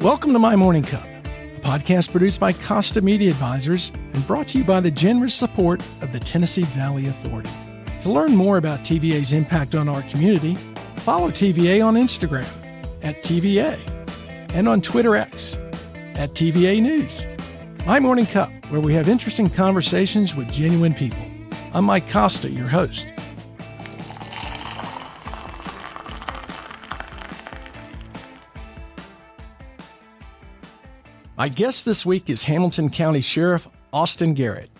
Welcome to My Morning Cup, a podcast produced by Costa Media Advisors and brought to you by the generous support of the Tennessee Valley Authority. To learn more about TVA's impact on our community, follow TVA on Instagram at TVA and on Twitter X at TVA News. My Morning Cup, where we have interesting conversations with genuine people. I'm Mike Costa, your host. My guest this week is Hamilton County Sheriff Austin Garrett.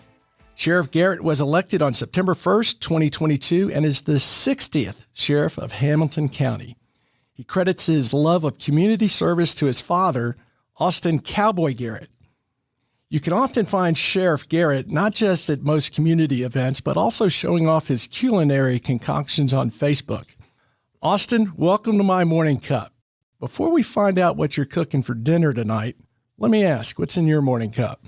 Sheriff Garrett was elected on September 1st, 2022, and is the 60th Sheriff of Hamilton County. He credits his love of community service to his father, Austin Cowboy Garrett. You can often find Sheriff Garrett not just at most community events, but also showing off his culinary concoctions on Facebook. Austin, welcome to My Morning Cup. Before we find out what you're cooking for dinner tonight, let me ask, what's in your morning cup?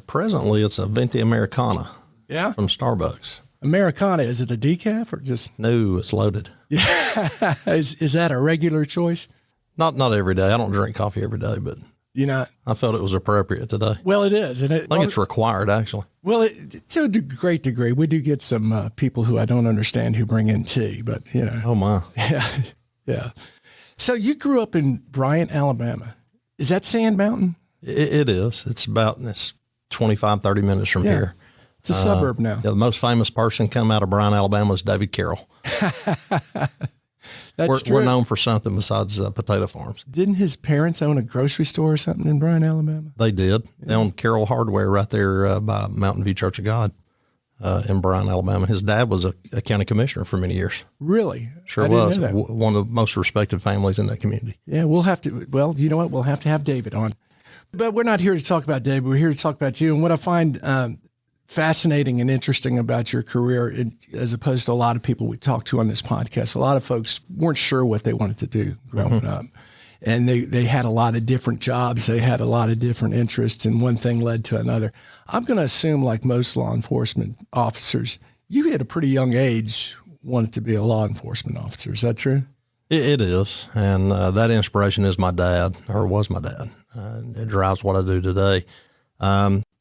Presently, it's a Venti Americana. Yeah? From Starbucks. Americana, is it a decaf or just? No, it's loaded. Yeah. Is that a regular choice? Not every day. I don't drink coffee every day, but I felt it was appropriate today. Well, it is. And I think it's required, actually. Well, to a great degree. We do get some people who I don't understand who bring in tea, but Oh, my. Yeah. So you grew up in Bryant, Alabama. Is that Sand Mountain? It is. It's 25, 30 minutes from here. It's a suburb now. Yeah, the most famous person come out of Bryant, Alabama is David Carroll. We're known for something besides potato farms. Didn't his parents own a grocery store or something in Bryant, Alabama? They did. Yeah. They owned Carroll Hardware right there by Mountain View Church of God in Bryant, Alabama. His dad was a county commissioner for many years. Really? Sure was. One of the most respected families in that community. Yeah, we'll have to, you know what? We'll have to have David on. But we're not here to talk about David. We're here to talk about you. And what I find fascinating and interesting about your career, as opposed to a lot of people we talk to on this podcast, a lot of folks weren't sure what they wanted to do growing up. And they had a lot of different jobs. They had a lot of different interests, and one thing led to another. I'm going to assume, like most law enforcement officers, you at a pretty young age wanted to be a law enforcement officer. Is that true? It is. And that inspiration is my dad, or was my dad. It drives what I do today.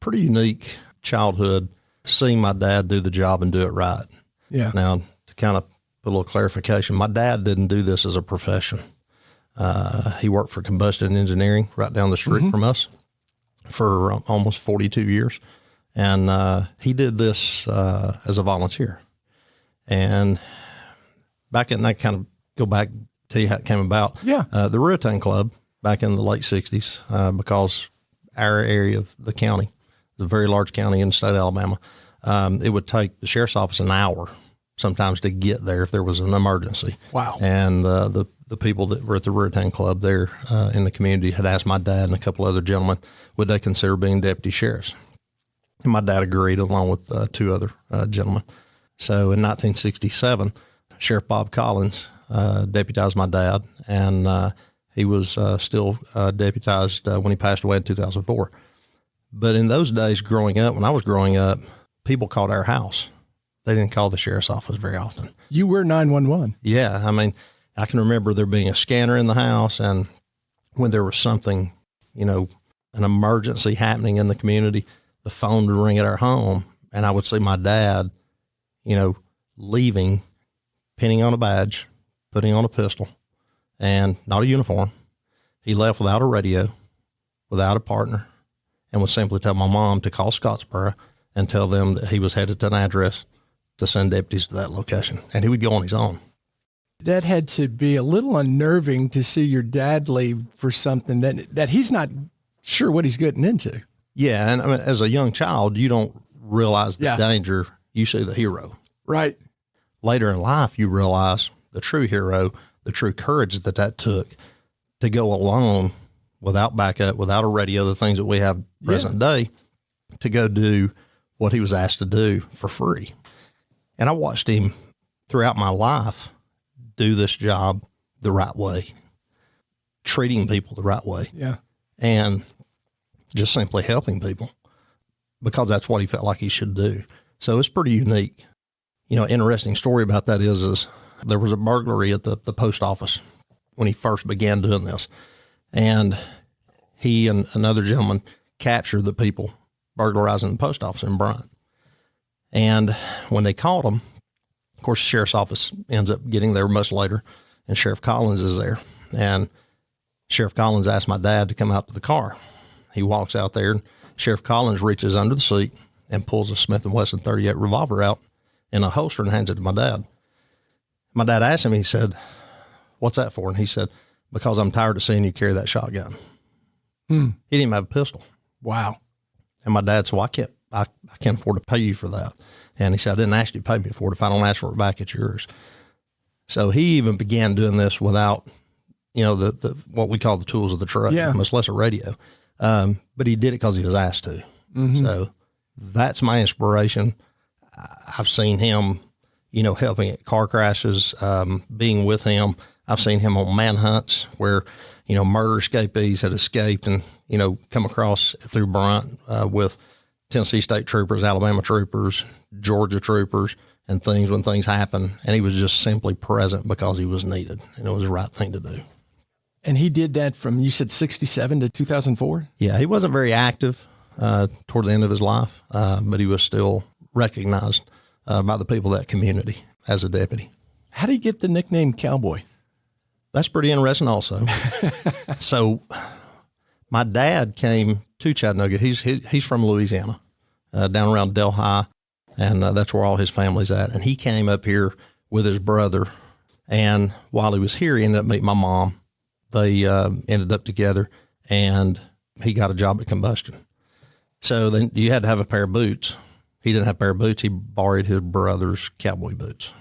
Pretty unique childhood, seeing my dad do the job and do it right. Yeah. Now, to kind of put a little clarification, my dad didn't do this as a profession. He worked for combustion engineering right down the street from us for almost 42 years. And he did this as a volunteer. And back in, I kind of go back to how it came about. Yeah. The Ruetan Club back in the late 60s, because our area of the county, the very large county in the state of Alabama, it would take the sheriff's office an hour sometimes to get there if there was an emergency. Wow. And the people that were at the Ruetan Club there in the community had asked my dad and a couple other gentlemen, would they consider being deputy sheriffs? And my dad agreed, along with two other gentlemen. So in 1967, Sheriff Bob Collins deputized my dad, and he was still deputized when he passed away in 2004. But in those days growing up, when I was growing up, people called our house. They didn't call the sheriff's office very often. You were 911. Yeah. I mean, I can remember there being a scanner in the house, and when there was something, an emergency happening in the community, the phone would ring at our home, and I would see my dad, leaving, pinning on a badge, putting on a pistol, and not a uniform. He left without a radio, without a partner, and would simply tell my mom to call Scottsboro and tell them that he was headed to an address to send deputies to that location. And he would go on his own. That had to be a little unnerving to see your dad leave for something that he's not sure what he's getting into. Yeah. And I mean, as a young child, you don't realize the danger. You see the hero. Right. Later in life, you realize the true hero, the true courage that took to go alone without backup, without a radio, the things that we have present day, to go do what he was asked to do for free. And I watched him throughout my life do this job the right way, treating people the right way. Yeah. And just simply helping people, because that's what he felt like he should do. So it's pretty unique. Interesting story about that is there was a burglary at the post office when he first began doing this. And he and another gentleman captured the people burglarizing the post office in Bryant. And when they caught them, of course, the sheriff's office ends up getting there much later, and Sheriff Collins is there. And Sheriff Collins asked my dad to come out to the car. He walks out there, and Sheriff Collins reaches under the seat and pulls a Smith & Wesson .38 revolver out in a holster and hands it to my dad. My dad asked him, he said, "What's that for?" And he said, "Because I'm tired of seeing you carry that shotgun." He didn't even have a pistol. Wow. And my dad said, "Well, I can't afford to pay you for that." And he said, "I didn't ask you to pay me for it. If I don't ask for it back, it's yours." So he even began doing this without, the what we call the tools of the trade, much less a radio. But he did it because he was asked to. So that's my inspiration. I've seen him, helping at car crashes, being with him. I've seen him on manhunts where, murder escapees had escaped and, come across through Bryant with Tennessee State troopers, Alabama troopers, Georgia troopers, and things when things happen. And he was just simply present because he was needed, and it was the right thing to do. And he did that from, you said 67 to 2004? Yeah, he wasn't very active toward the end of his life, but he was still recognized by the people of that community as a deputy. How did he get the nickname Cowboy? That's pretty interesting also. So my dad came to Chattanooga. He's from Louisiana, down around Delhi, and that's where all his family's at. And he came up here with his brother. And while he was here, he ended up meeting my mom. They ended up together, and he got a job at Combustion. So then you had to have a pair of boots. He didn't have a pair of boots. He borrowed his brother's cowboy boots.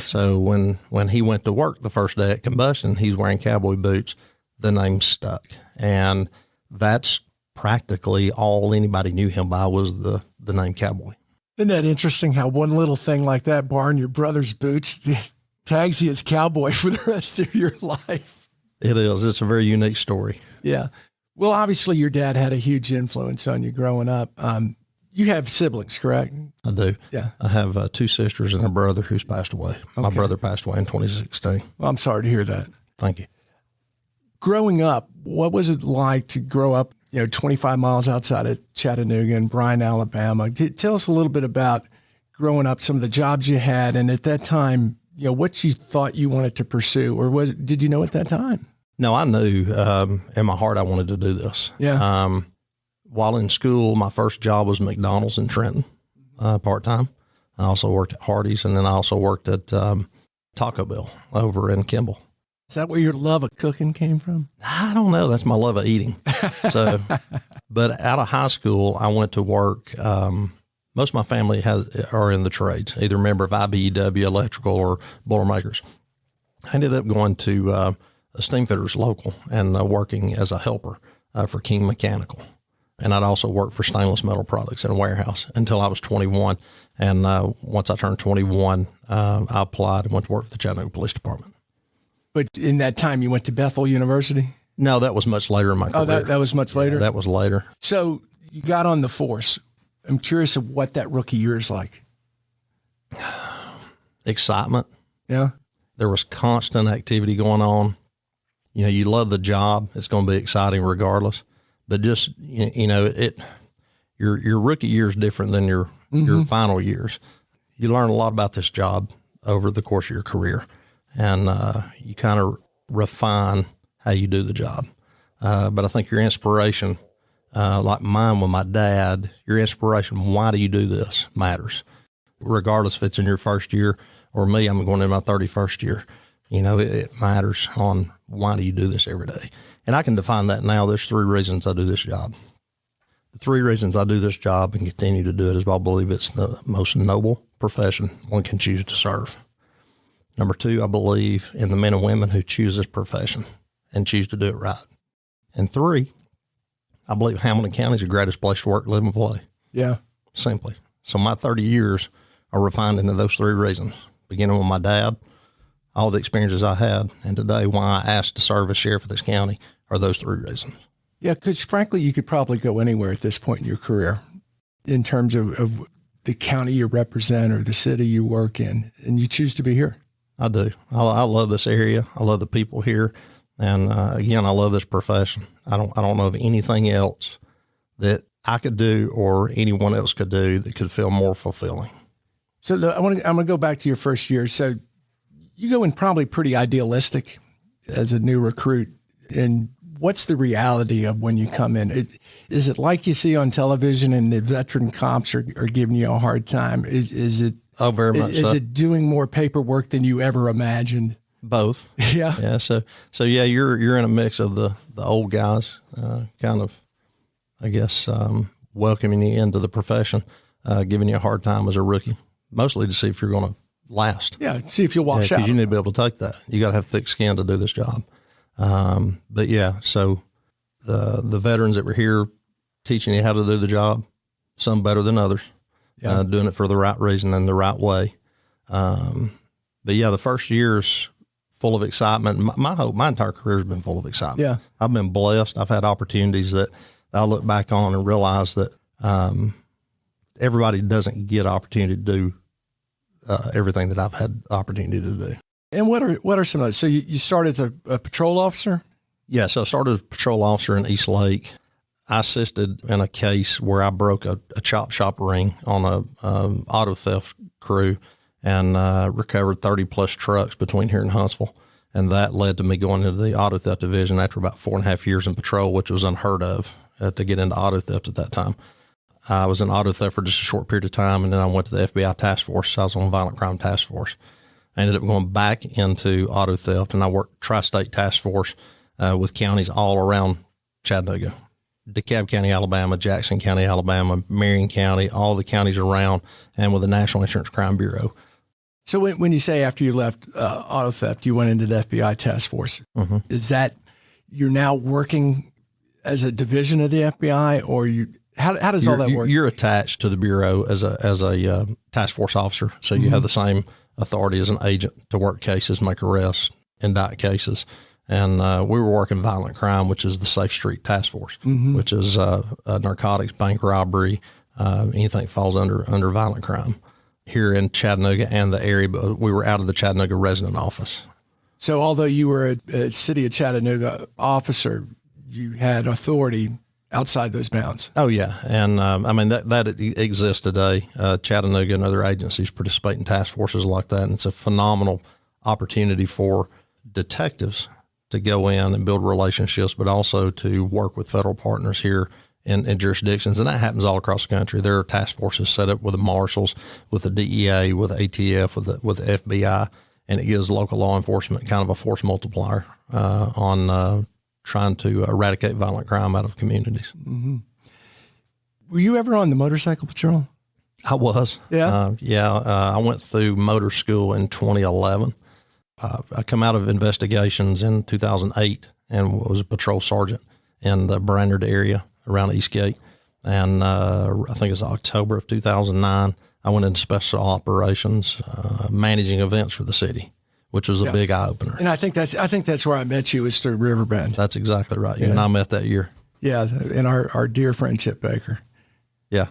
So when he went to work the first day at Combustion, he's wearing cowboy boots. The name stuck. And that's practically all anybody knew him by was the name Cowboy. Isn't that interesting how one little thing like that, borrowing your brother's boots, tags you as Cowboy for the rest of your life? It is. It's a very unique story. Yeah. Well, obviously your dad had a huge influence on you growing up. You have siblings, correct? I do. Yeah. I have 2 sisters and a brother who's passed away. Okay. My brother passed away in 2016. Well, I'm sorry to hear that. Thank you. Growing up, what was it like to grow up, 25 miles outside of Chattanooga in Bryan, Alabama? Tell us a little bit about growing up, some of the jobs you had, and at that time, what you thought you wanted to pursue, or did you know at that time? No, I knew in my heart I wanted to do this. Yeah. While in school, my first job was McDonald's in Trenton, part-time. I also worked at Hardee's, and then I also worked at Taco Bell over in Kimball. Is that where your love of cooking came from? I don't know. That's my love of eating. So, but out of high school, I went to work. Most of my family are in the trades, either a member of IBEW, electrical, or Boilermakers. I ended up going to a steam fitters local and working as a helper for King Mechanical. And I'd also worked for stainless metal products in a warehouse until I was 21. And once I turned 21, I applied and went to work for the Chattanooga Police Department. But in that time, you went to Bethel University? No, that was much later in my career. Oh, that was much later? Yeah, that was later. So you got on the force. I'm curious of what that rookie year is like. Excitement. Yeah. There was constant activity going on. You love the job. It's going to be exciting regardless. But just, your rookie year is different than your final years. You learn a lot about this job over the course of your career. And you kind of refine how you do the job. But I think your inspiration, like mine with my dad, your inspiration, why do you do this, matters. Regardless if it's in your first year or me, I'm going in my 31st year. It matters on why do you do this every day. And I can define that now. There's 3 reasons I do this job. The 3 reasons I do this job and continue to do it is I believe it's the most noble profession one can choose to serve. Number 2, I believe in the men and women who choose this profession and choose to do it right. And 3, I believe Hamilton County is the greatest place to work, live, and play. Yeah. Simply. So my 30 years are refined into those 3 reasons, beginning with my dad, all the experiences I had, and today why I asked to serve as sheriff of this county are those 3 reasons. Yeah, because frankly, you could probably go anywhere at this point in your career in terms of the county you represent or the city you work in, and you choose to be here. I do. I love this area. I love the people here. And again, I love this profession. I don't know of anything else that I could do or anyone else could do that could feel more fulfilling. So I'm going to go back to your first year. So you go in probably pretty idealistic as a new recruit. And what's the reality of when you come in? Is it like you see on television and the veteran cops are giving you a hard time? Is it? Oh, very much so. Is it doing more paperwork than you ever imagined? Both. Yeah. Yeah. So yeah, you're in a mix of the old guys, kind of, I guess, welcoming you into the profession, giving you a hard time as a rookie, mostly to see if you're going to last. Yeah. See if you'll wash out. Because you need to be able to take that. You got to have thick skin to do this job. But yeah, so the veterans that were here teaching you how to do the job, some better than others, doing it for the right reason and the right way. But yeah, the first year's full of excitement. My entire career has been full of excitement. Yeah. I've been blessed. I've had opportunities that I look back on and realize that, everybody doesn't get opportunity to do, everything that I've had the opportunity to do. And what are some of those? So you started as a patrol officer? Yeah. So I started as a patrol officer in East Lake. I assisted in a case where I broke a chop shop ring on a auto theft crew and recovered 30 plus trucks between here and Huntsville. And that led to me going into the auto theft division after about 4.5 years in patrol, which was unheard of to get into auto theft at that time. I was in auto theft for just a short period of time, and then I went to the FBI task force. I was on violent crime task force. I ended up going back into auto theft, and I worked tri-state task force with counties all around Chattanooga. DeKalb County, Alabama, Jackson County, Alabama, Marion County, all the counties around, and with the National Insurance Crime Bureau. So when you say after you left auto theft, you went into the FBI task force, is that you're now working as a division of the FBI, or how does all that work? You're attached to the Bureau as a task force officer, so you have the same authority as an agent to work cases, make arrests, indict cases. And we were working violent crime, which is the Safe Street Task Force, which is narcotics, bank robbery, anything that falls under violent crime here in Chattanooga and the area. But we were out of the Chattanooga resident office. So although you were a City of Chattanooga officer, you had authority outside those bounds. Oh, yeah. And I mean, that exists today. Chattanooga and other agencies participate in task forces like that. And it's a phenomenal opportunity for detectives to go in and build relationships, but also to work with federal partners here in jurisdictions. And that happens all across the country. There are task forces set up with the marshals, with the DEA, with the ATF, with the FBI, and it gives local law enforcement kind of a force multiplier on trying to eradicate violent crime out of communities. Were you ever on the motorcycle patrol? I was. Yeah? I went through motor school in 2011. I come out of investigations in 2008 and was a patrol sergeant in the Brainerd area around Eastgate. And I think it's October of 2009, I went into special operations, managing events for the city, which was a big eye opener. And I think that's where I met you, is through Riverbend. That's exactly right. You and I met that year. Yeah, and our dear friend Chip Baker. Yeah.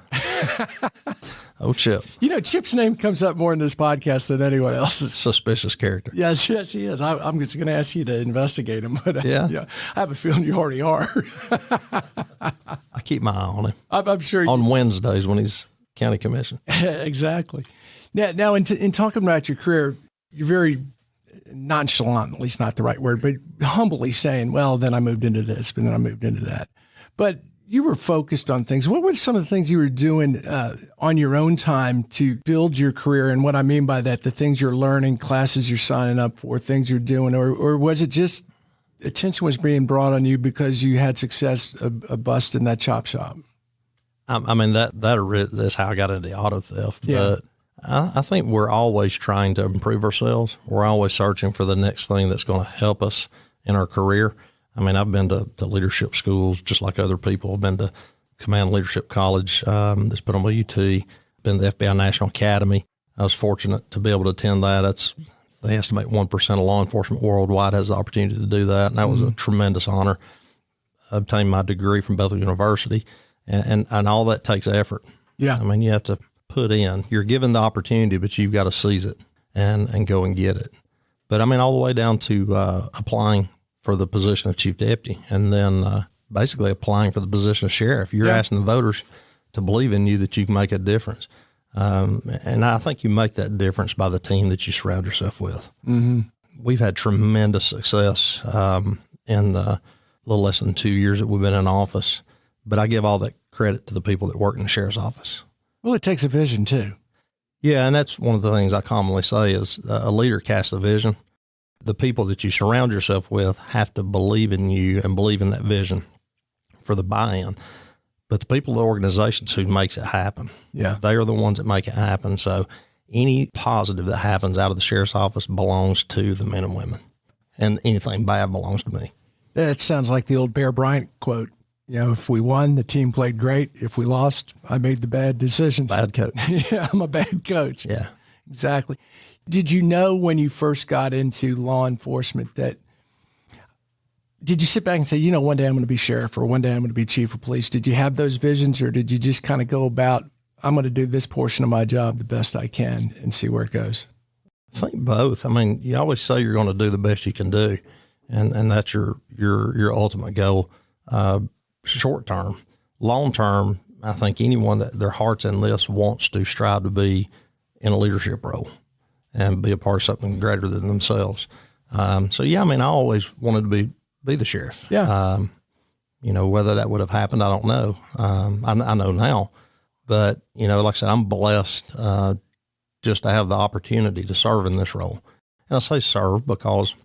Oh, Chip. You know, Chip's name comes up more in this podcast than anyone else's. Suspicious character. Yes, he is. I'm just going to ask you to investigate him, but yeah, I have a feeling you already are. I keep my eye on him. I'm sure. On Wednesdays when he's county commission. Exactly. Now in talking about your career, you're very nonchalant, at least not the right word, but humbly saying, well, then I moved into this, and then I moved into that. But you were focused on things. What were some of the things you were doing on your own time to build your career? And what I mean by that, the things you're learning, classes you're signing up for, things you're doing, or was it just attention was being brought on you because you had success a bust in that chop shop? I mean, that's how I got into auto theft. Yeah. But I think we're always trying to improve ourselves. We're always searching for the next thing that's going to help us in our career. I mean, I've been to leadership schools just like other people. I've been to Command Leadership College that's put on by UT, been to the FBI National Academy. I was fortunate to be able to attend that. They estimate 1% of law enforcement worldwide has the opportunity to do that, and that was a tremendous honor. I obtained my degree from Bethel University, and all that takes effort. Yeah. I mean, you have to put in. You're given the opportunity, but you've got to seize it and go and get it. But, I mean, all the way down to applying for the position of chief deputy, and then basically applying for the position of sheriff. You're asking the voters to believe in you that you can make a difference. And I think you make that difference by the team that you surround yourself with. Mm-hmm. We've had tremendous success in the little less than 2 years that we've been in office, but I give all that credit to the people that work in the sheriff's office. Well, it takes a vision too. Yeah, and that's one of the things I commonly say is a leader casts a vision. The people that you surround yourself with have to believe in you and believe in that vision for the buy-in. But the people, the organizations who makes it happen, they are the ones that make it happen. So any positive that happens out of the sheriff's office belongs to the men and women, and anything bad belongs to me. It sounds like the old Bear Bryant quote. If we won, the team played great. If we lost, I made the bad decisions. Bad coach. Yeah, I'm a bad coach. Yeah, exactly. Did you know when you first got into law enforcement did you sit back and say, one day I'm going to be sheriff or one day I'm going to be chief of police? Did you have those visions, or did you just kind of go about, I'm going to do this portion of my job the best I can and see where it goes? I think both. I mean, you always say you're going to do the best you can do, and that's your ultimate goal. Short term. Long term, I think anyone that their heart's in this wants to strive to be in a leadership role and be a part of something greater than themselves. I always wanted to be the sheriff. Yeah. Whether that would have happened, I don't know. I know now, but like I said, I'm blessed, just to have the opportunity to serve in this role. And I say serve because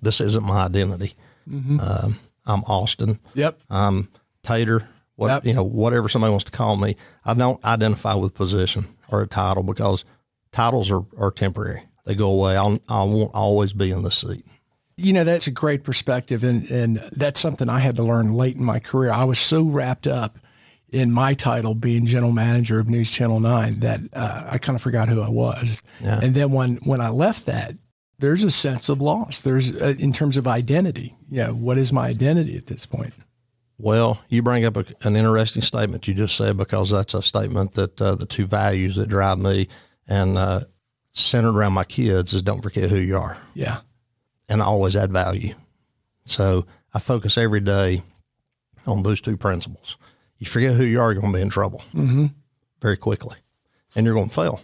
this isn't my identity. Mm-hmm. I'm Austin. Yep. I'm Tater. Whatever somebody wants to call me. I don't identify with position or a title because titles are temporary. They go away. I won't always be in the seat. That's a great perspective. And that's something I had to learn late in my career. I was so wrapped up in my title being general manager of News Channel 9 that I kind of forgot who I was. Yeah. And then when I left that, there's a sense of loss. There's in terms of identity. What is my identity at this point? Well, you bring up an interesting statement you just said, because that's a statement that the two values that drive me and centered around my kids is don't forget who you are. Yeah. And always add value. So I focus every day on those two principles. You forget who you are, you're going to be in trouble very quickly, and you're going to fail.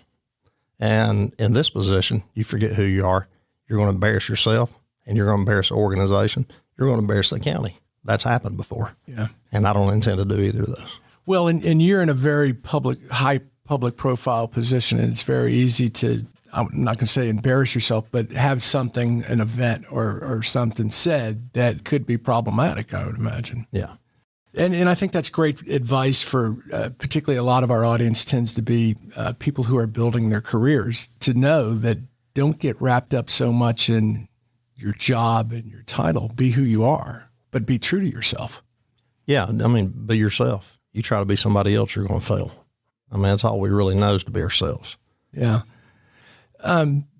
And in this position, you forget who you are, you're going to embarrass yourself, and you're going to embarrass the organization. You're going to embarrass the county. That's happened before. Yeah. And I don't intend to do either of those. Well, and you're in a very high public profile position, and it's very easy to, I'm not going to say embarrass yourself, but have something, an event or something said that could be problematic, I would imagine. Yeah. And I think that's great advice for particularly a lot of our audience tends to be people who are building their careers, to know that don't get wrapped up so much in your job and your title. Be who you are, but be true to yourself. Yeah. Be yourself. You try to be somebody else, you're going to fail. That's all we really know is to be ourselves. Yeah.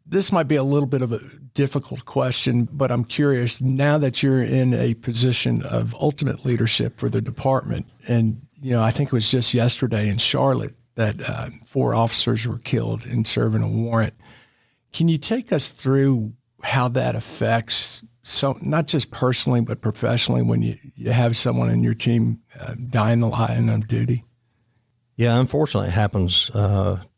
This might be a little bit of a difficult question, but I'm curious, now that you're in a position of ultimate leadership for the department, and, I think it was just yesterday in Charlotte that 4 officers were killed in serving a warrant. Can you take us through how that affects, not just personally, but professionally, when you have someone in your team die in the line of duty? Yeah, unfortunately, it happens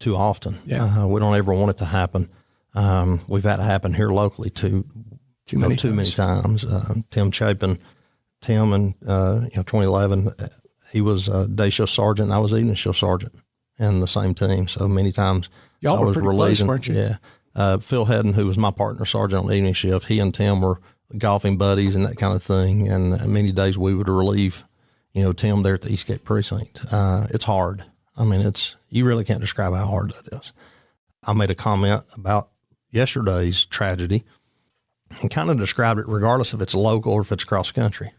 too often. Yeah. We don't ever want it to happen. We've had it happen here locally too many times. Tim Chapin, in 2011, he was a day shift sergeant. And I was evening shift sergeant in the same team. So many times y'all I were was pretty relieving. close, weren't you? Yeah. Phil Hedden, who was my partner sergeant on evening shift, he and Tim were golfing buddies and that kind of thing. And many days we would relieve, Tim there at the Eastgate Precinct. It's hard. You really can't describe how hard that is. I made a comment about yesterday's tragedy and kind of described it, regardless if it's local or if it's cross country,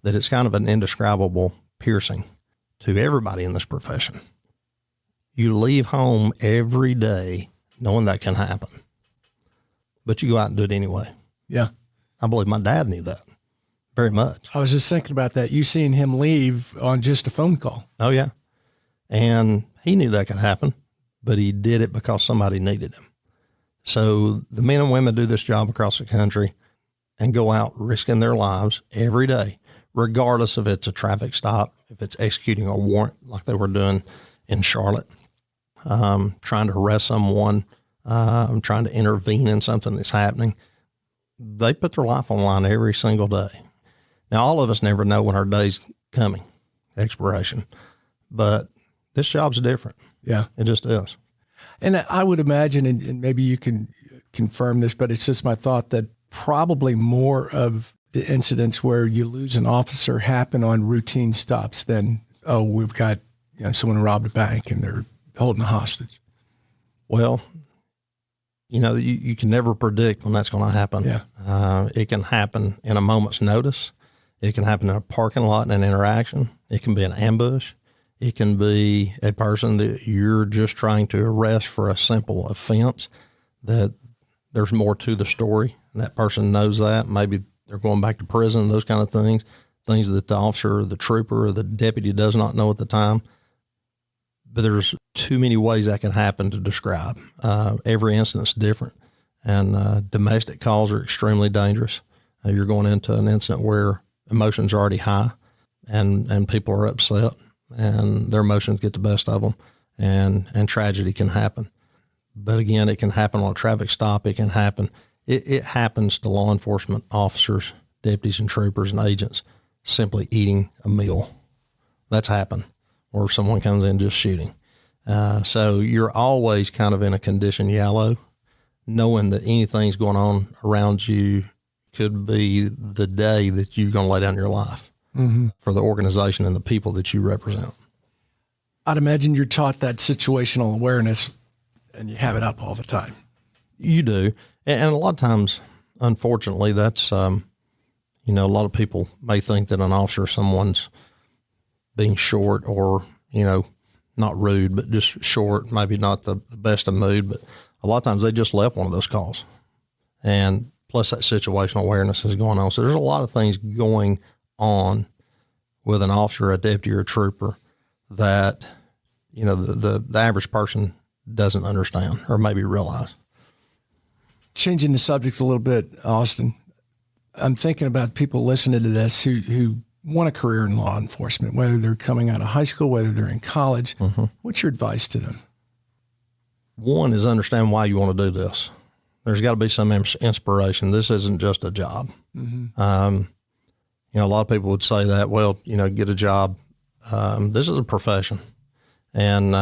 that it's kind of an indescribable piercing to everybody in this profession. You leave home every day knowing that can happen, but you go out and do it anyway. Yeah. I believe my dad knew that very much. I was just thinking about that. You seeing him leave on just a phone call. Oh, yeah. And he knew that could happen, but he did it because somebody needed him. So the men and women do this job across the country. and go out risking their lives every day, regardless if it's a traffic stop, if it's executing a warrant like they were doing in Charlotte, trying to arrest someone, trying to intervene in something that's happening. They put their life on the line every single day. Now, all of us never know when our day's coming, expiration, but this job's different. Yeah. It just is. And I would imagine, and maybe you can confirm this, but it's just my thought that probably more of the incidents where you lose an officer happen on routine stops than, oh, we've got someone robbed a bank and they're holding a hostage. Well, you can never predict when that's going to happen. Yeah. It can happen in a moment's notice. It can happen in a parking lot in an interaction. It can be an ambush. It can be a person that you're just trying to arrest for a simple offense that there's more to the story. And that person knows that. Maybe they're going back to prison, those kind of things that the officer, the trooper, or the deputy does not know at the time. But there's too many ways that can happen to describe. Every incident's different. And domestic calls are extremely dangerous. You're going into an incident where emotions are already high and people are upset and their emotions get the best of them and tragedy can happen. But again, it can happen on a traffic stop. It can happen. It happens to law enforcement officers, deputies and troopers and agents simply eating a meal. That's happened. Or someone comes in just shooting. So you're always kind of in a condition yellow, knowing that anything's going on around you could be the day that you're going to lay down your life for the organization and the people that you represent. I'd imagine you're taught that situational awareness and you have it up all the time. You do. And a lot of times, unfortunately, that's, a lot of people may think that an officer, someone's being short or, not rude, but just short, maybe not the best of mood, but a lot of times they just left one of those calls. And plus that situational awareness is going on. So there's a lot of things going on with an officer, a deputy, or a trooper that, the average person doesn't understand or maybe realize. Changing the subject a little bit, Austin, I'm thinking about people listening to this who want a career in law enforcement, whether they're coming out of high school, whether they're in college. What's your advice to them? One is understand why you want to do this. There's got to be some inspiration. This isn't just a job. A lot of people would say that, well, get a job. This is a profession. And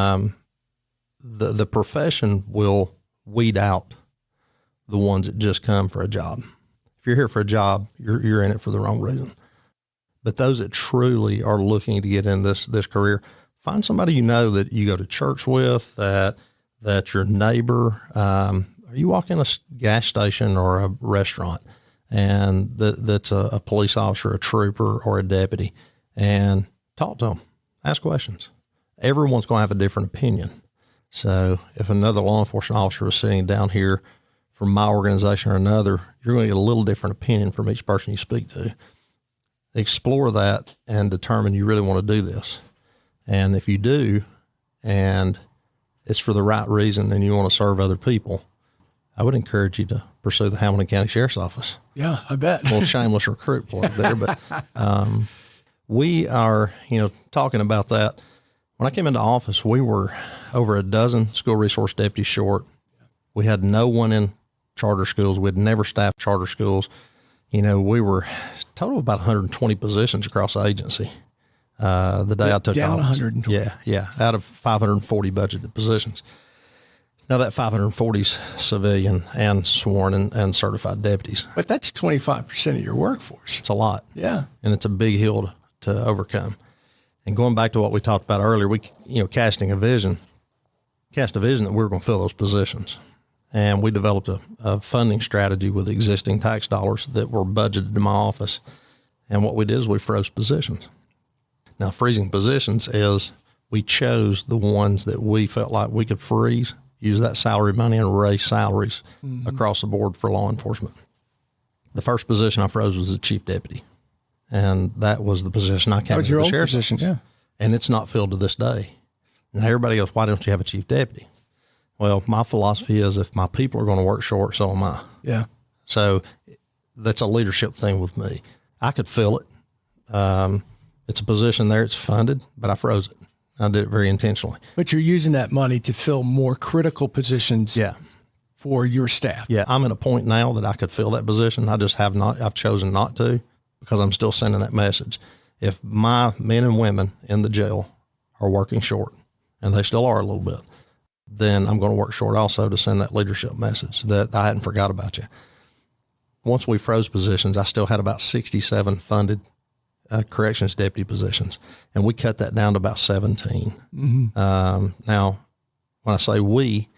the profession will weed out the ones that just come for a job. If you're here for a job, you're in it for the wrong reason. But those that truly are looking to get in this career, find somebody that you go to church with, that's your neighbor. You walk in a gas station or a restaurant, and that's a police officer, a trooper, or a deputy, and talk to them, ask questions. Everyone's going to have a different opinion. So if another law enforcement officer is sitting down here from my organization or another, you're going to get a little different opinion from each person you speak to. Explore that and determine you really want to do this. And if you do, and it's for the right reason and you want to serve other people, I would encourage you to pursue the Hamilton County Sheriff's Office. Yeah, I bet. A little shameless recruit plug there, but we are, talking about that. When I came into office, we were over a dozen school resource deputies short. We had no one in charter schools. We'd never staffed charter schools. We were total of about 120 positions across the agency. The day I took down office. 120. Yeah, out of 540 budgeted positions. Now that 540 is civilian and sworn and certified deputies. But that's 25% of your workforce. It's a lot. Yeah. And it's a big hill to overcome. And going back to what we talked about earlier, we, cast a vision that we were going to fill those positions. And we developed a funding strategy with existing tax dollars that were budgeted in my office. And what we did is we froze positions. Now, freezing positions is we chose the ones that we felt like we could freeze, use that salary money and raise salaries across the board for law enforcement. The first position I froze was the chief deputy. And that was the position I came to the sheriff's position, yeah. And it's not filled to this day. Now, everybody goes, why don't you have a chief deputy? Well, my philosophy is if my people are going to work short, so am I. Yeah. So that's a leadership thing with me. I could fill it. It's a position there. It's funded, but I froze it. I did it very intentionally. But you're using that money to fill more critical positions for your staff. Yeah, I'm at a point now that I could fill that position. I just have not. I've chosen not to because I'm still sending that message. If my men and women in the jail are working short, and they still are a little bit, then I'm going to work short also to send that leadership message that I hadn't forgot about you. Once we froze positions, I still had about 67 funded corrections deputy positions, and we cut that down to about 17. Now, when I say we,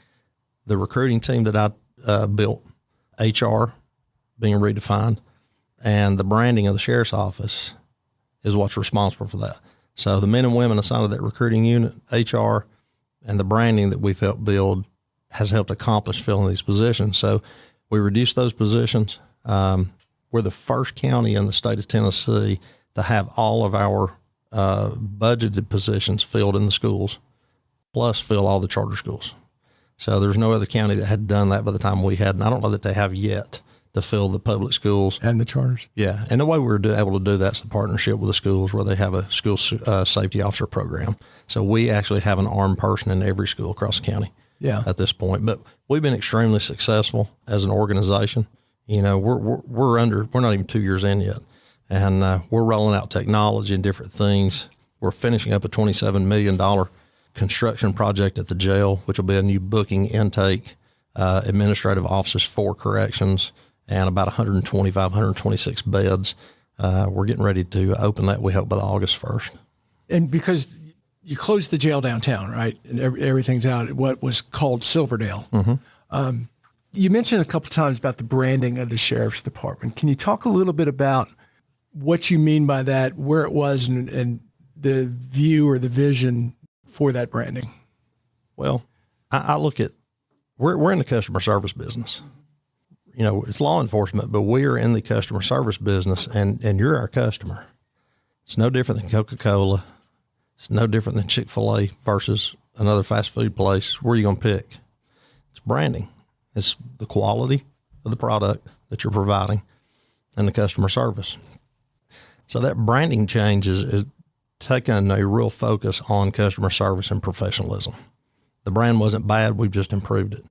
the recruiting team that I built, HR being redefined, and the branding of the sheriff's office is what's responsible for that. So the men and women assigned to that recruiting unit, HR, and the branding that we've helped build has helped accomplish filling these positions. So we reduced those positions. We're the first county in the state of Tennessee to have all of our budgeted positions filled in the schools, plus fill all the charter schools. So there's no other county that had done that by the time we had, and I don't know that they have yet to fill the public schools. And the charters. Yeah. And the way we were able to do that's the partnership with the schools where they have a school safety officer program. So we actually have an armed person in every school across the county at this point. But we've been extremely successful as an organization. You know, we're not even 2 years in yet. And we're rolling out technology and different things. We're finishing up a $27 million construction project at the jail, which will be a new booking intake, administrative offices for corrections, and about 125, 126 beds. We're getting ready to open that, we hope, by August 1st. And because you closed the jail downtown, right? And everything's out at what was called Silverdale. You mentioned a couple of times about the branding of the sheriff's department. Can you talk a little bit about what you mean by that, where it was, and the view or the vision for that branding? Well, I look at, we're in the customer service business. You know, it's law enforcement, but we are in the customer service business, and you're our customer. It's no different than Coca-Cola. It's no different than Chick-fil-A versus another fast food place. Where are you going to pick? It's branding. It's the quality of the product that you're providing and the customer service. So that branding change is taking a real focus on customer service and professionalism. The brand wasn't bad. We've just improved it.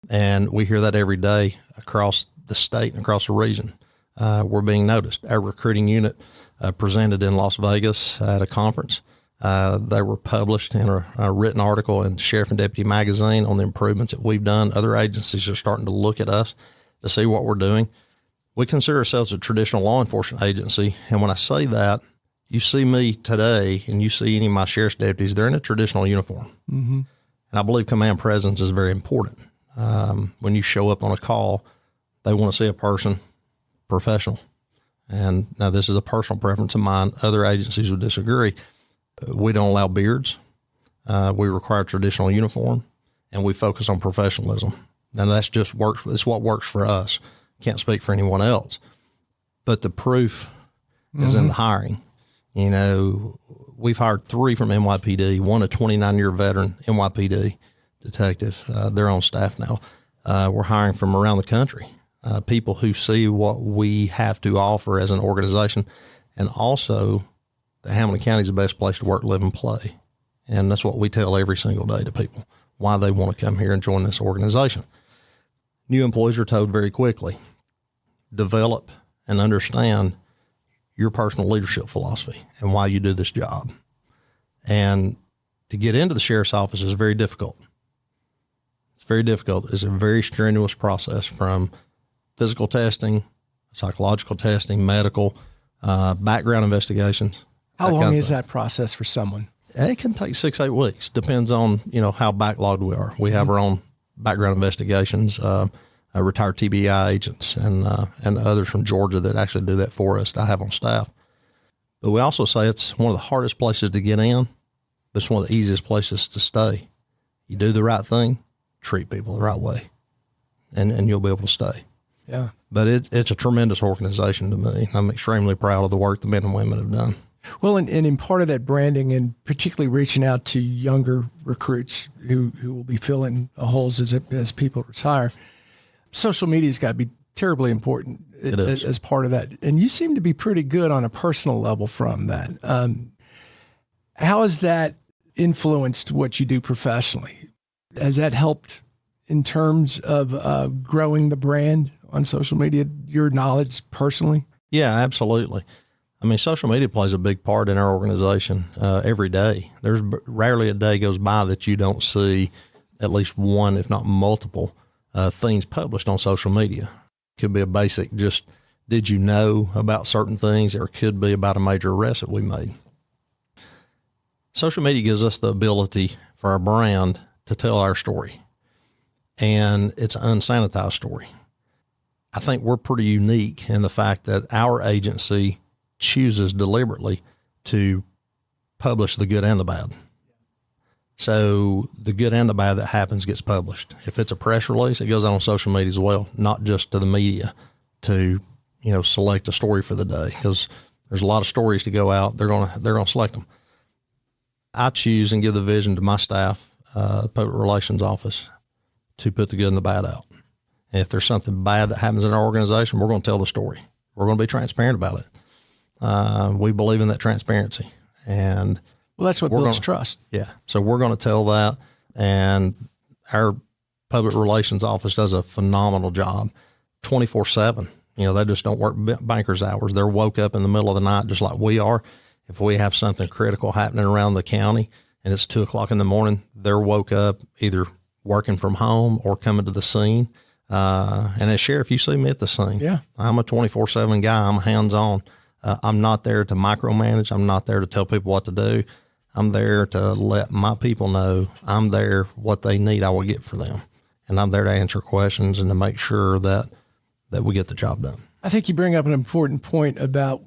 And we hear that every day across the state and across the region. We're being noticed. Our recruiting unit presented in Las Vegas at a conference. They were published in a written article in Sheriff and Deputy magazine on the improvements that we've done. Other agencies are starting to look at us to see what we're doing. We consider ourselves a traditional law enforcement agency. And when I say that, you see me today and you see any of my sheriff's deputies, they're in a traditional uniform. And I believe command presence is very important. When you show up on a call, they want to see a person professional. And now this is a personal preference of mine. Other agencies would disagree. We don't allow beards. We require traditional uniform, and we focus on professionalism. And that's just works. It's what works for us. Can't speak for anyone else. But the proof is in the hiring. You know, we've hired 3 from NYPD, one a 29-year veteran NYPD detective. They're on staff now. We're hiring from around the country, people who see what we have to offer as an organization. And also, that Hamilton County is the best place to work, live, and play. And that's what we tell every single day to people, why they want to come here and join this organization. New employees are told very quickly, develop and understand your personal leadership philosophy and why you do this job. And to get into the sheriff's office is very difficult. It's very difficult. It's a very strenuous process, from physical testing, psychological testing, medical, background investigations. How long is that process for someone? It can take 6-8 weeks. Depends on, how backlogged we are. We have our own background investigations, retired TBI agents and others from Georgia that actually do that for us that I have on staff. But we also say it's one of the hardest places to get in, but it's one of the easiest places to stay. You do the right thing, treat people the right way, and you'll be able to stay. Yeah. But it's a tremendous organization to me. I'm extremely proud of the work the men and women have done. Well, and in part of that branding, and particularly reaching out to younger recruits who will be filling holes as people retire, social media's got to be terribly important It is. as part of that. And you seem to be pretty good on a personal level from that. How has that influenced what you do professionally? Has that helped in terms of growing the brand on social media, your knowledge personally? Yeah, absolutely. I mean, social media plays a big part in our organization every day. There's rarely a day goes by that you don't see at least one, if not multiple, things published on social media. Could be a basic just, did you know about certain things, or it could be about a major arrest that we made. Social media gives us the ability for our brand to tell our story, and it's an unsanitized story. I think we're pretty unique in the fact that our agency chooses deliberately to publish the good and the bad. So the good and the bad that happens gets published. If it's a press release, it goes out on social media as well, not just to the media to, select a story for the day, because there's a lot of stories to go out. They're going to select them. I choose and give the vision to my staff, public relations office, to put the good and the bad out. And if there's something bad that happens in our organization, we're going to tell the story. We're going to be transparent about it. We believe in that transparency, and that's what builds trust. Yeah. So we're going to tell that, and our public relations office does a phenomenal job 24/7. They just don't work bankers hours. They're woke up in the middle of the night, just like we are. If we have something critical happening around the county and it's 2:00 in the morning, they're woke up either working from home or coming to the scene. And as sheriff, you see me at the scene. Yeah. I'm a 24/7 guy. I'm hands-on. I'm not there to micromanage. I'm not there to tell people what to do. I'm there to let my people know I'm there, what they need, I will get for them. And I'm there to answer questions and to make sure that we get the job done. I think you bring up an important point about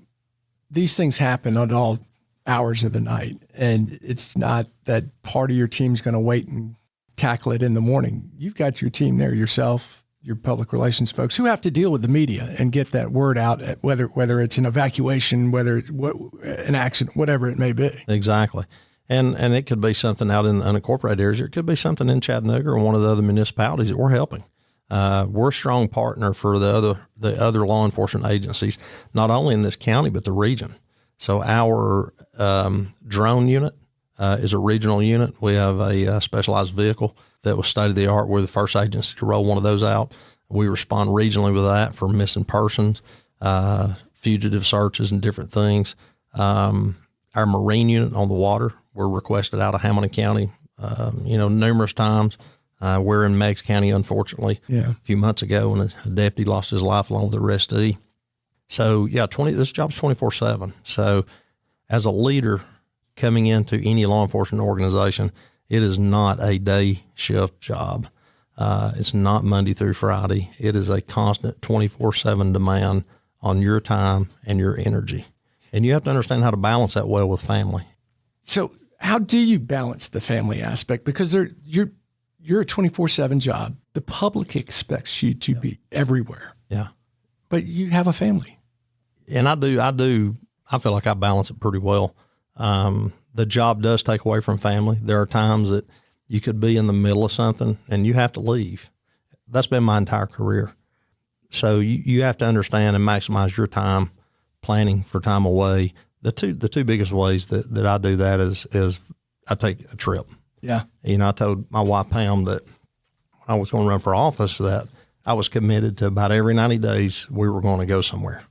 these things happen at all hours of the night. And it's not that part of your team's going to wait and tackle it in the morning. You've got your team there, yourself, your public relations folks, who have to deal with the media and get that word out, whether it's an evacuation, an accident, whatever it may be. Exactly. And it could be something out in the unincorporated areas. It could be something in Chattanooga or one of the other municipalities that we're helping. We're a strong partner for the other law enforcement agencies, not only in this county, but the region. So our drone unit is a regional unit. We have a specialized vehicle that was state of the art. We're the first agency to roll one of those out. We respond regionally with that for missing persons, fugitive searches, and different things. Our Marine unit on the water, we're requested out of Hamilton County, numerous times. We're in Meigs County, unfortunately, a few months ago when a deputy lost his life along with the arrestee. So, this job's 24/7. So as a leader coming into any law enforcement organization, it is not a day shift job. It's not Monday through Friday. It is a constant 24/7 demand on your time and your energy. And you have to understand how to balance that well with family. So how do you balance the family aspect? Because you're a 24/7 job. The public expects you to be everywhere. Yeah. But you have a family. And I feel like I balance it pretty well. The job does take away from family. There are times that you could be in the middle of something and you have to leave. That's been my entire career. So you have to understand and maximize your time, planning for time away. The two biggest ways that I do that is I take a trip. Yeah. I told my wife, Pam, that when I was going to run for office, that I was committed to about every 90 days we were going to go somewhere.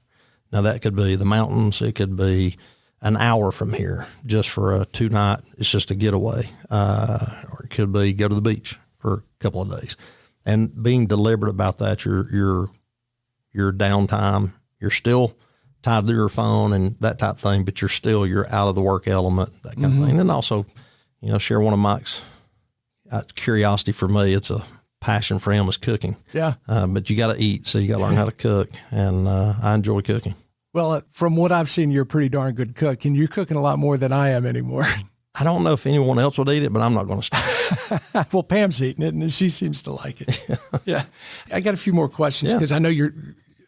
Now, that could be the mountains. It could be an hour from here just for a 2-night. It's just a getaway. Or it could be go to the beach for a couple of days. And being deliberate about that, your downtime, you're still tied to your phone and that type of thing, but you're out of the work element, that kind of thing. And also, share one of Mike's curiosity for me. It's a passion for him is cooking. Yeah. But you got to eat, so you got to learn how to cook. And I enjoy cooking. Well, from what I've seen, you're a pretty darn good cook, and you're cooking a lot more than I am anymore. I don't know if anyone else would eat it, but I'm not going to stop. Well, Pam's eating it, and she seems to like it. Yeah. I got a few more questions because I know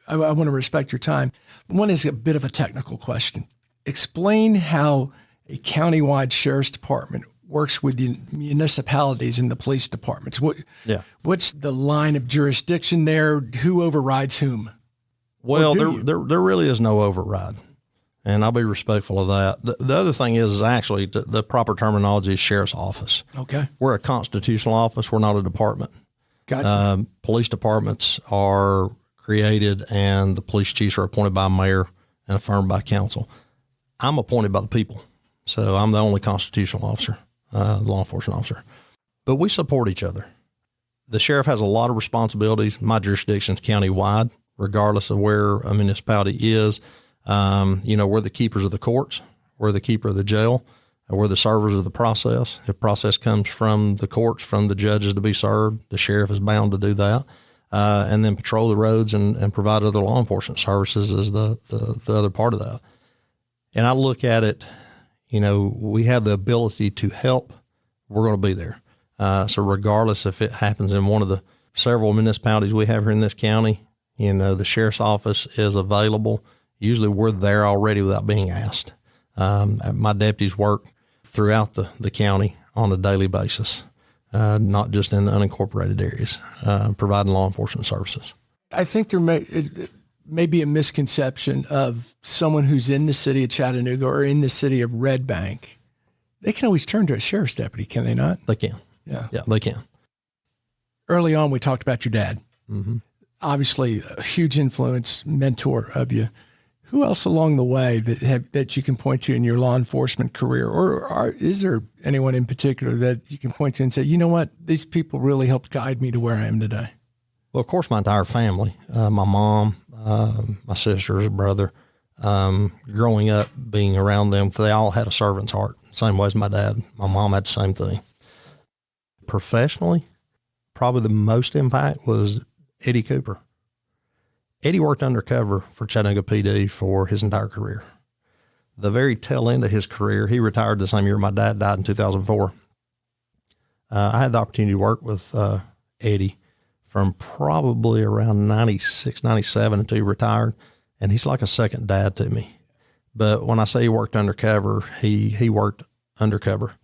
I want to respect your time. One is a bit of a technical question. Explain how a countywide sheriff's department works with the municipalities and the police departments. What's the line of jurisdiction there? Who overrides whom? Well, there really is no override, and I'll be respectful of that. The other thing is actually the proper terminology is sheriff's office. Okay. We're a constitutional office. We're not a department. Gotcha. Police departments are created, and the police chiefs are appointed by mayor and affirmed by council. I'm appointed by the people, so I'm the only constitutional officer, law enforcement officer. But we support each other. The sheriff has a lot of responsibilities. My jurisdiction is county-wide, regardless of where a municipality is. We're the keepers of the courts. We're the keeper of the jail. We're the servers of the process. If process comes from the courts, from the judges to be served, the sheriff is bound to do that. And then patrol the roads and provide other law enforcement services is the other part of that. And I look at it, we have the ability to help. We're going to be there. So regardless if it happens in one of the several municipalities we have here in this county, the sheriff's office is available. Usually we're there already without being asked. My deputies work throughout the county on a daily basis, not just in the unincorporated areas, providing law enforcement services. I think there may be a misconception of someone who's in the city of Chattanooga or in the city of Red Bank. They can always turn to a sheriff's deputy, can they not? They can. Yeah, they can. Early on, we talked about your dad. Mm-hmm. Obviously, a huge influence, mentor of you. Who else along the way that you can point to in your law enforcement career? Or is there anyone in particular that you can point to and say, you know what, these people really helped guide me to where I am today? Well, of course, my entire family, my mom, my sisters, brother, growing up, being around them, they all had a servant's heart. Same way as my dad. My mom had the same thing. Professionally, probably the most impact was Eddie Cooper. Eddie worked undercover for Chattanooga PD for his entire career. The very tail end of his career, he retired the same year my dad died in 2004. I had the opportunity to work with Eddie from probably around 96, 97 until he retired, and he's like a second dad to me. But when I say he worked undercover, he worked undercover.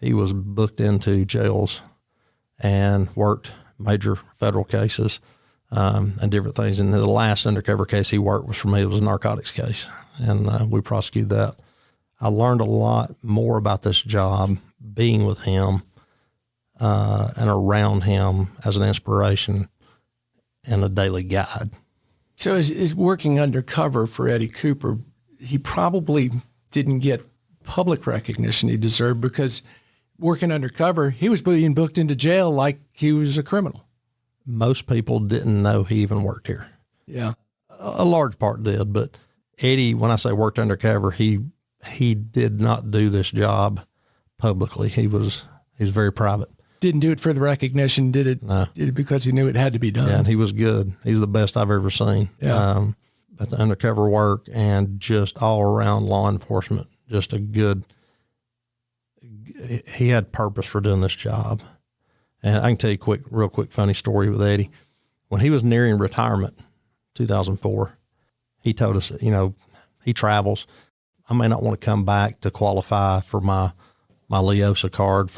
He was booked into jails and worked major federal cases and different things. And the last undercover case he worked was for me. It was a narcotics case, and we prosecuted that. I learned a lot more about this job being with him and around him as an inspiration and a daily guide. So is working undercover for Eddie Cooper, he probably didn't get public recognition he deserved because working undercover, he was being booked into jail like he was a criminal. Most people didn't know he even worked here. Yeah. A large part did, but Eddie, when I say worked undercover, he did not do this job publicly. He was very private. Didn't do it for the recognition. Did it because he knew it had to be done. Yeah, and he was good. He's the best I've ever seen. Yeah. At the undercover work and just all around law enforcement, just he had purpose for doing this job. And I can tell you real quick funny story with Eddie. When he was nearing retirement, 2004, he told us that, he travels. I may not want to come back to qualify for my LEOSA card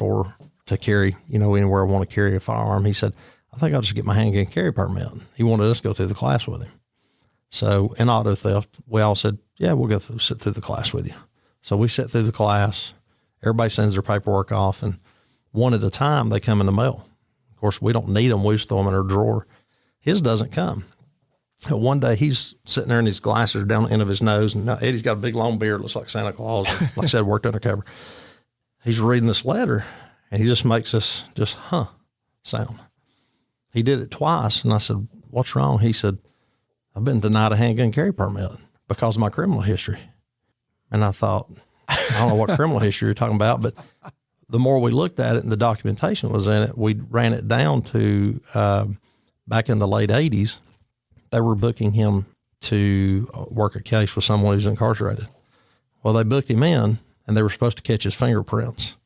to carry, anywhere I want to carry a firearm. He said, I think I'll just get my handgun carry permit. He wanted us to go through the class with him. So in auto theft, we all said, yeah, we'll sit through the class with you. So we sit through the class. Everybody sends their paperwork off, and one at a time, they come in the mail. Of course, we don't need them. We just throw them in our drawer. His doesn't come. And one day, he's sitting there, and his glasses are down the end of his nose, and Eddie's got a big, long beard, looks like Santa Claus. And like I said, worked undercover. He's reading this letter, and he just makes this sound. He did it twice, and I said, what's wrong? He said, I've been denied a handgun carry permit because of my criminal history. And I thought, I don't know what criminal history you're talking about, but the more we looked at it and the documentation was in it, we ran it down to back in the late 80s, they were booking him to work a case with someone who's incarcerated. Well, they booked him in, and they were supposed to catch his fingerprints.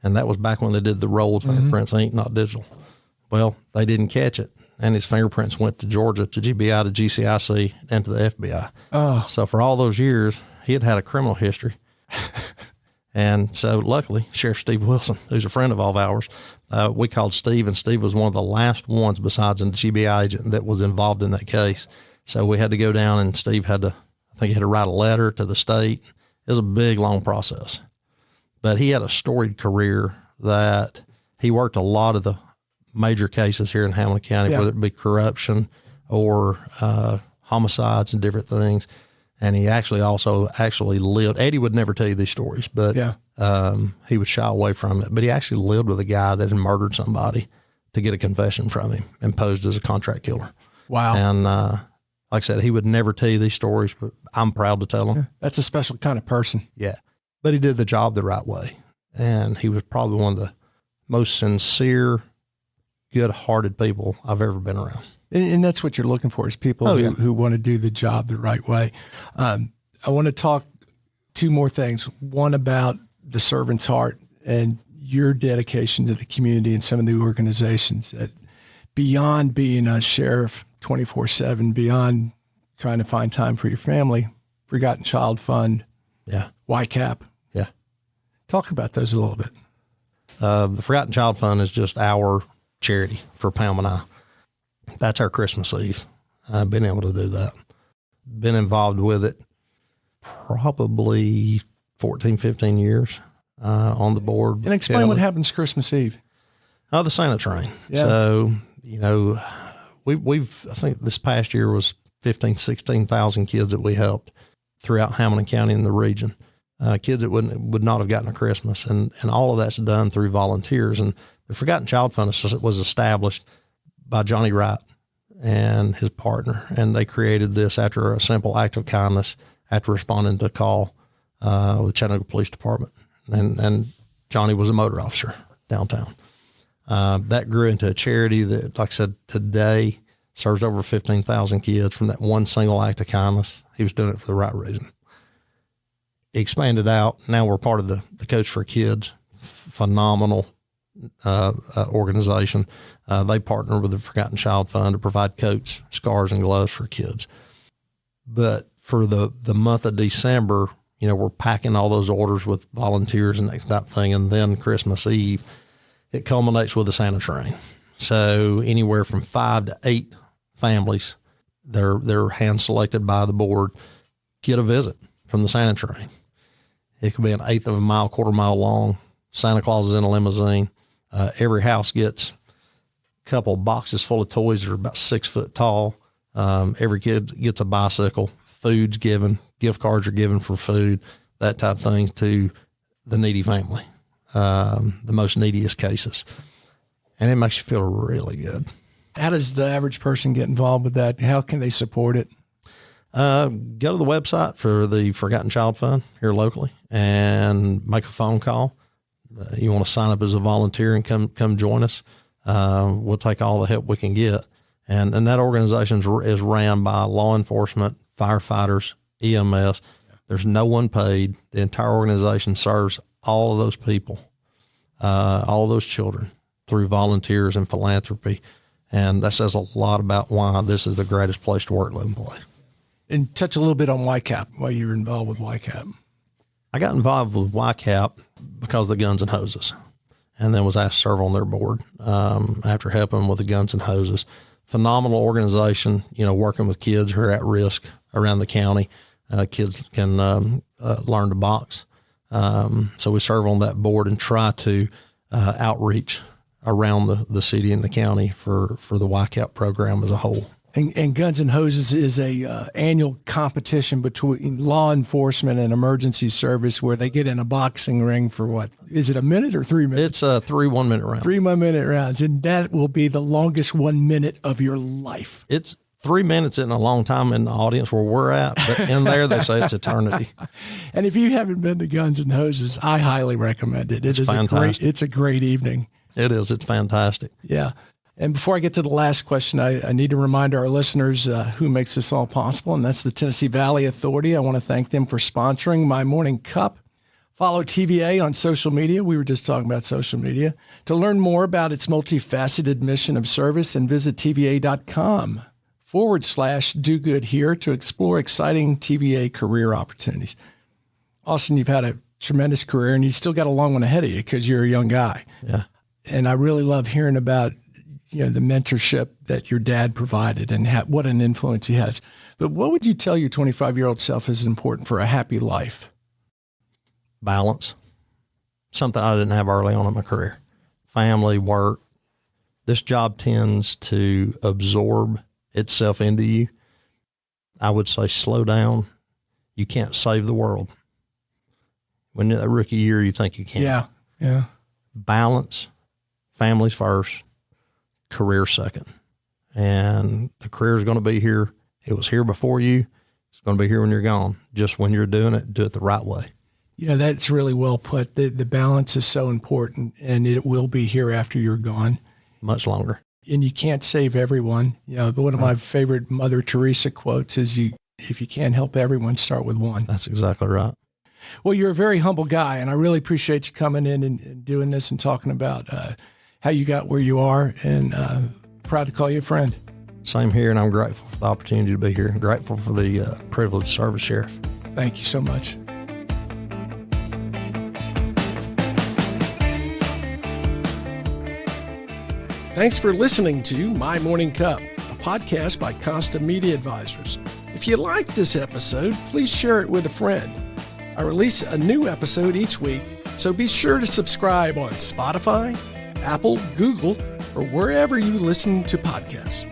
And that was back when they did the rolled fingerprints, ink, not digital. Well, they didn't catch it. And his fingerprints went to Georgia, to GBI, to GCIC, and to the FBI. Oh. So for all those years, he had a criminal history. And so luckily, Sheriff Steve Wilson, who's a friend of all of ours, we called Steve, and Steve was one of the last ones besides an GBI agent that was involved in that case. So we had to go down, and Steve I think he had to write a letter to the state. It was a big, long process. But he had a storied career that he worked a lot of the major cases here in Hamilton County, whether it be corruption or homicides and different things. And he actually lived. Eddie would never tell you these stories, but he would shy away from it. But he actually lived with a guy that had murdered somebody to get a confession from him and posed as a contract killer. Wow. And like I said, he would never tell you these stories, but I'm proud to tell them. Yeah, that's a special kind of person. Yeah. But he did the job the right way. And he was probably one of the most sincere, good-hearted people I've ever been around. And that's what you're looking for, is people who want to do the job the right way. I want to talk two more things. One about the servant's heart and your dedication to the community and some of the organizations that, beyond being a sheriff 24/7, beyond trying to find time for your family, Forgotten Child Fund, YCAP. Yeah. Talk about those a little bit. The Forgotten Child Fund is just our charity for Pam and I. That's our Christmas Eve. I've been able to do that. Been involved with it probably 14, 15 years on the board. And explain what happens Christmas Eve. Oh, the Santa train. Yeah. So, we've I think this past year was 15, 16,000 kids that we helped throughout Hamilton County and the region. Kids that would not have gotten a Christmas. And all of that's done through volunteers. And the Forgotten Child Fund was established by Johnny Wright and his partner. And they created this after a simple act of kindness, after responding to a call with the Chattanooga Police Department. And Johnny was a motor officer downtown. That grew into a charity that, like I said, today serves over 15,000 kids from that one single act of kindness. He was doing it for the right reason. He expanded out. Now we're part of the Coach for Kids, phenomenal organization. They partner with the Forgotten Child Fund to provide coats, scarves, and gloves for kids. But for the month of December, we're packing all those orders with volunteers and that type of thing. And then Christmas Eve, it culminates with the Santa train. So anywhere from 5 to 8 families, they're hand selected by the board, get a visit from the Santa train. It could be an eighth of a mile, quarter mile long. Santa Claus is in a limousine. Every house gets a couple of boxes full of toys that are about 6 foot tall. Every kid gets a bicycle. Food's given. Gift cards are given for food, that type of thing, to the needy family, the most neediest cases. And it makes you feel really good. How does the average person get involved with that? How can they support it? Go to the website for the Forgotten Child Fund here locally and make a phone call. You want to sign up as a volunteer and come join us. We'll take all the help we can get. And that organization is ran by law enforcement, firefighters, EMS. There's no one paid. The entire organization serves all of those people, all of those children, through volunteers and philanthropy. And that says a lot about why this is the greatest place to work, live, and play. And touch a little bit on YCAP, why you were involved with YCAP. I got involved with YCAP because of the Guns and Hoses, and then was asked to serve on their board after helping with the Guns and Hoses. Phenomenal organization, working with kids who are at risk around the county. Kids can learn to box. So we serve on that board and try to outreach around the city and the county for the YCAP program as a whole. And Guns and Hoses is a annual competition between law enforcement and emergency service where they get in a boxing ring for what? Is it a minute or 3 minutes? It's 3 1-minute rounds. 3 1-minute rounds. And that will be the longest 1 minute of your life. It's 3 minutes isn't a long time in the audience where we're at, but in there they say it's eternity. And if you haven't been to Guns and Hoses, I highly recommend it. It's fantastic. It's a great evening. It is. It's fantastic. Yeah. And before I get to the last question, I need to remind our listeners who makes this all possible, and that's the Tennessee Valley Authority. I want to thank them for sponsoring my morning cup. Follow TVA on social media. We were just talking about social media. To learn more about its multifaceted mission of service, and visit TVA.com/do good here to explore exciting TVA career opportunities. Austin, you've had a tremendous career, and you still got a long one ahead of you because you're a young guy. Yeah. And I really love hearing about, the mentorship that your dad provided and what an influence he has. But what would you tell your 25-year-old self is important for a happy life? Balance. Something I didn't have early on in my career. Family, work. This job tends to absorb itself into you. I would say slow down. You can't save the world. When you're that rookie year, you think you can. Yeah. Balance. Families first. Career second. And the career is going to be here. It was here before you. It's going to be here when you're gone. Just when you're doing it, do it the right way. That's really well put. The balance is so important, and it will be here after you're gone. Much longer. And you can't save everyone. One of my favorite Mother Teresa quotes is, if you can't help everyone, start with one. That's exactly right. Well, you're a very humble guy, and I really appreciate you coming in and doing this and talking about how you got where you are, and proud to call you a friend. Same here, and I'm grateful for the opportunity to be here. Grateful for the privilege to serve as sheriff. Thank you so much. Thanks for listening to My Morning Cup, a podcast by Constant Media Advisors. If you liked this episode, please share it with a friend. I release a new episode each week, so be sure to subscribe on Spotify, Apple, Google, or wherever you listen to podcasts.